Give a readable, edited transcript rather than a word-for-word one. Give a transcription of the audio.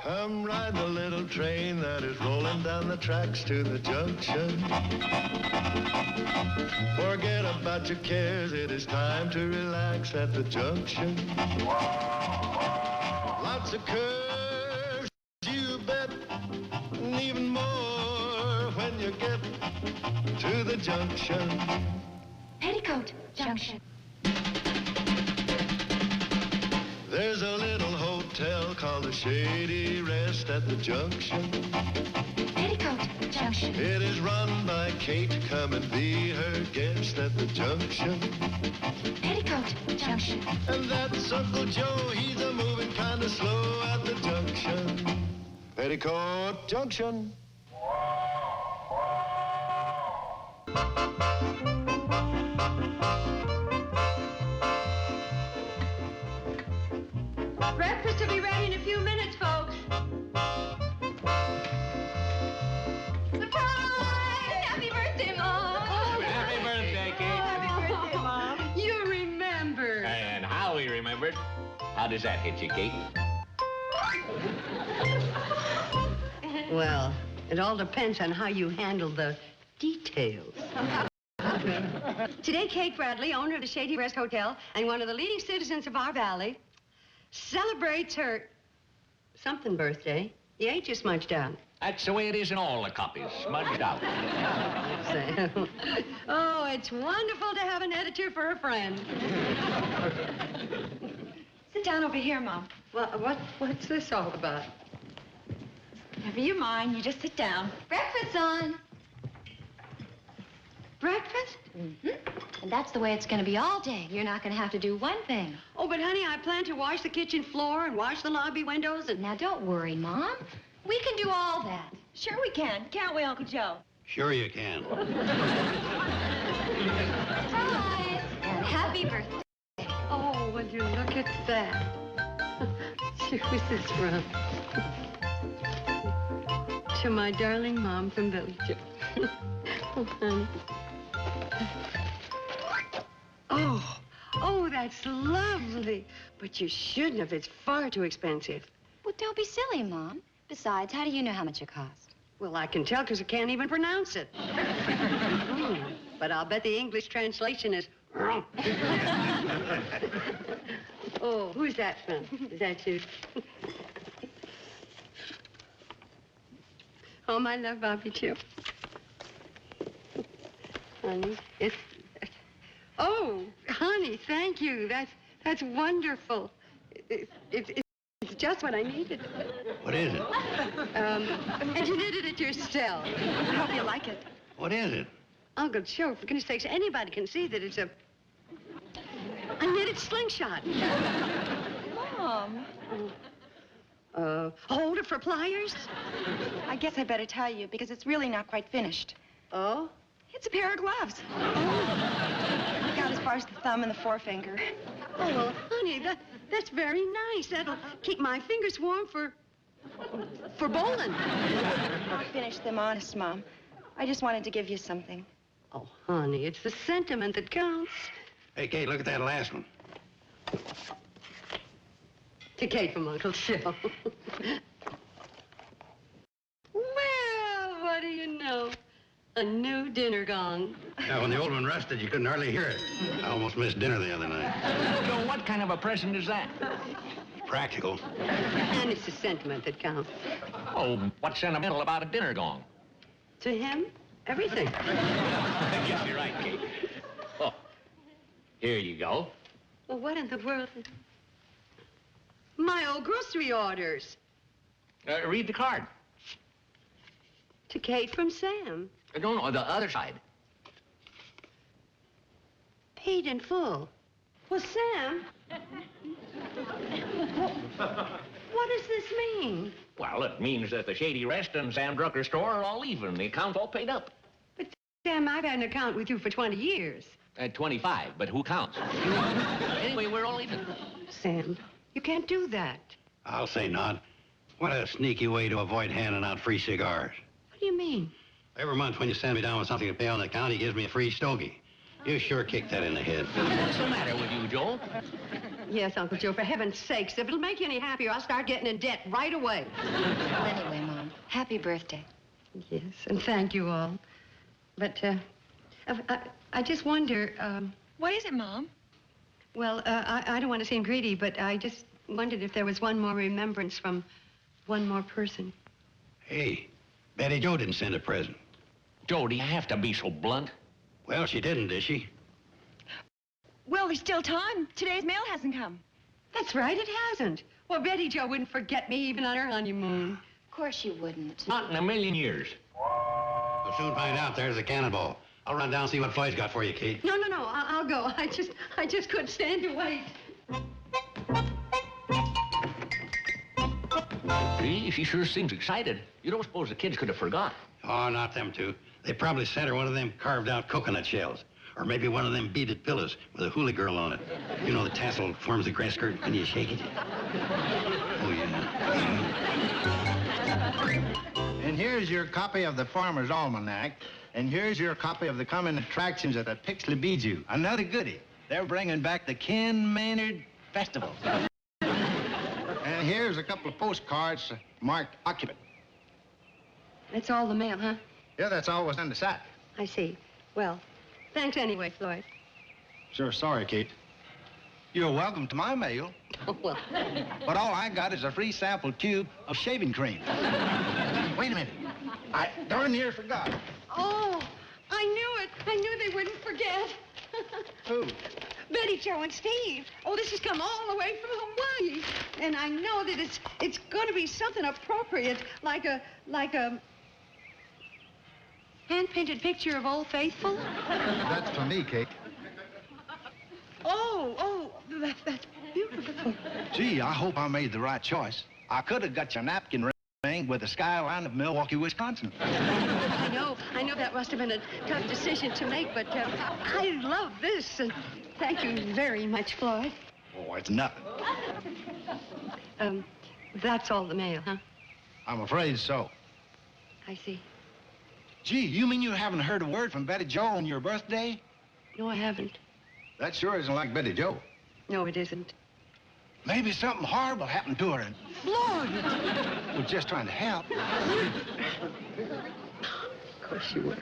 Come ride the little train that is rolling down the tracks to the junction. Forget about your cares, it is time to relax at the junction. Lots of curves, you bet, and even more when you get to the junction. Petticoat Junction. There's a little hotel called the Shady Rest at the junction. Petticoat Junction. It is run by Kate. Come and be her guest at the junction. Petticoat Junction. And that's Uncle Joe. He's a moving kind of slow at the junction. Petticoat Junction. Breakfast will be ready in a few minutes, folks. Surprise! Happy birthday, Mom! Happy birthday, Kate. Happy birthday, Mom. You remember. And how he remembered. How does that hit you, Kate? Well, it all depends on how you handle the details. Today, Kate Bradley, owner of the Shady Rest Hotel and one of the leading citizens of our valley, celebrates her something birthday. The age is smudged out. That's the way it is in all the copies, smudged out. Oh, it's wonderful to have an editor for a friend. Sit down over here, Mom. Well, what's this all about? Never you mind. You just sit down. Breakfast's on. Breakfast? Mm-hmm. And that's the way it's going to be all day. You're not going to have to do one thing. Oh, but honey, I plan to wash the kitchen floor and wash the lobby windows and... Now, don't worry, Mom. We can do all that. Sure we can. Can't we, Uncle Joe? Sure you can. Surprise! And happy birthday. Oh, will you look at that? Who's this from? To my darling Mom from Belgium. Oh, honey. Oh, that's lovely. But you shouldn't have. It's far too expensive. Well, don't be silly, Mom. Besides, how do you know how much it cost? Well, I can tell because I can't even pronounce it. But I'll bet the English translation is... Oh, who's that from? Is that you? Oh, my love, Bobby, too. Honey, it's... Oh, honey, thank you. That's wonderful. It's just what I needed. What is it? And you knitted it yourself. I hope you like it. What is it? Uncle Joe, for goodness sakes, anybody can see that it's a knitted slingshot. Mom. A holder for pliers? I guess I better tell you because it's really not quite finished. Oh? It's a pair of gloves. Got as far as the thumb and the forefinger. Oh, well, honey, that's very nice. That'll keep my fingers warm for bowling. I finished them, honest, Mom. I just wanted to give you something. Oh, honey, it's the sentiment that counts. Hey, Kate, look at that last one. To Kate from Uncle Joe. Well, what do you know? A new dinner gong. Yeah, when the old one rusted, you couldn't hardly hear it. I almost missed dinner the other night. So what kind of a present is that? Practical. And it's the sentiment that counts. Oh, what's sentimental about a dinner gong? To him, everything. I guess you're right, Kate. Oh, here you go. Well, what in the world? My old grocery orders. Read the card. To Kate from Sam. No, the other side. Paid in full. Well, Sam, what does this mean? Well, it means that the Shady Rest and Sam Drucker store are all even. The account's all paid up. But, Sam, I've had an account with you for 20 years. 25, but who counts? Anyway, we're all even. Sam, you can't do that. I'll say not. What a sneaky way to avoid handing out free cigars. What do you mean? Every month when you send me down with something to pay on the account, he gives me a free stogie. You sure kicked that in the head. What's the matter with you, Joe? Yes, Uncle Joe, for heaven's sakes, if it'll make you any happier, I'll start getting in debt right away. Well, anyway, Mom, happy birthday. Yes, and thank you all. But, I just wonder, What is it, Mom? well, I don't want to seem greedy, but I just wondered if there was one more remembrance from one more person. Hey, Betty Jo didn't send a present. Joe, do you have to be so blunt? Well, she didn't, did she? Well, there's still time. Today's mail hasn't come. That's right, it hasn't. Well, Betty Jo wouldn't forget me even on her honeymoon. Of course she wouldn't. Not in a million years. We'll soon find out. There's a cannonball. I'll run down and see what Floyd's got for you, Kate. No, I'll go. I just couldn't stand to wait. Gee, she sure seems excited. You don't suppose the kids could have forgot? Oh, not them two. They probably sent her one of them carved-out coconut shells. Or maybe one of them beaded pillows with a hula girl on it. You know, the tassel forms the grass skirt when you shake it. Oh, yeah. And here's your copy of the Farmer's Almanac. And here's your copy of the coming attractions at the Pixley Bijou. Another goodie. They're bringing back the Ken Maynard Festival. And here's a couple of postcards marked occupant. That's all the mail, huh? Yeah, that's all was under sack. I see. Well, thanks anyway, Floyd. Sure, sorry, Kate. You're welcome to my mail. Oh, well. But all I got is a free sample tube of shaving cream. Wait a minute. I darn near forgot. Oh, I knew it. I knew they wouldn't forget. Who? Betty Jo and Steve. Oh, this has come all the way from Hawaii. And I know that it's going to be something appropriate, like a hand-painted picture of Old Faithful. That's for me, Kate. Oh, that's beautiful. Gee, I hope I made the right choice. I could have got your napkin ring with the skyline of Milwaukee, Wisconsin. I know that must have been a tough decision to make, but I love this. And thank you very much, Floyd. Oh, it's nothing. That's all the mail, huh? I'm afraid so. I see. Gee, you mean you haven't heard a word from Betty Jo on your birthday? No, I haven't. That sure isn't like Betty Jo. No, it isn't. Maybe something horrible happened to her and Floyd! was just trying to help. Of course you were.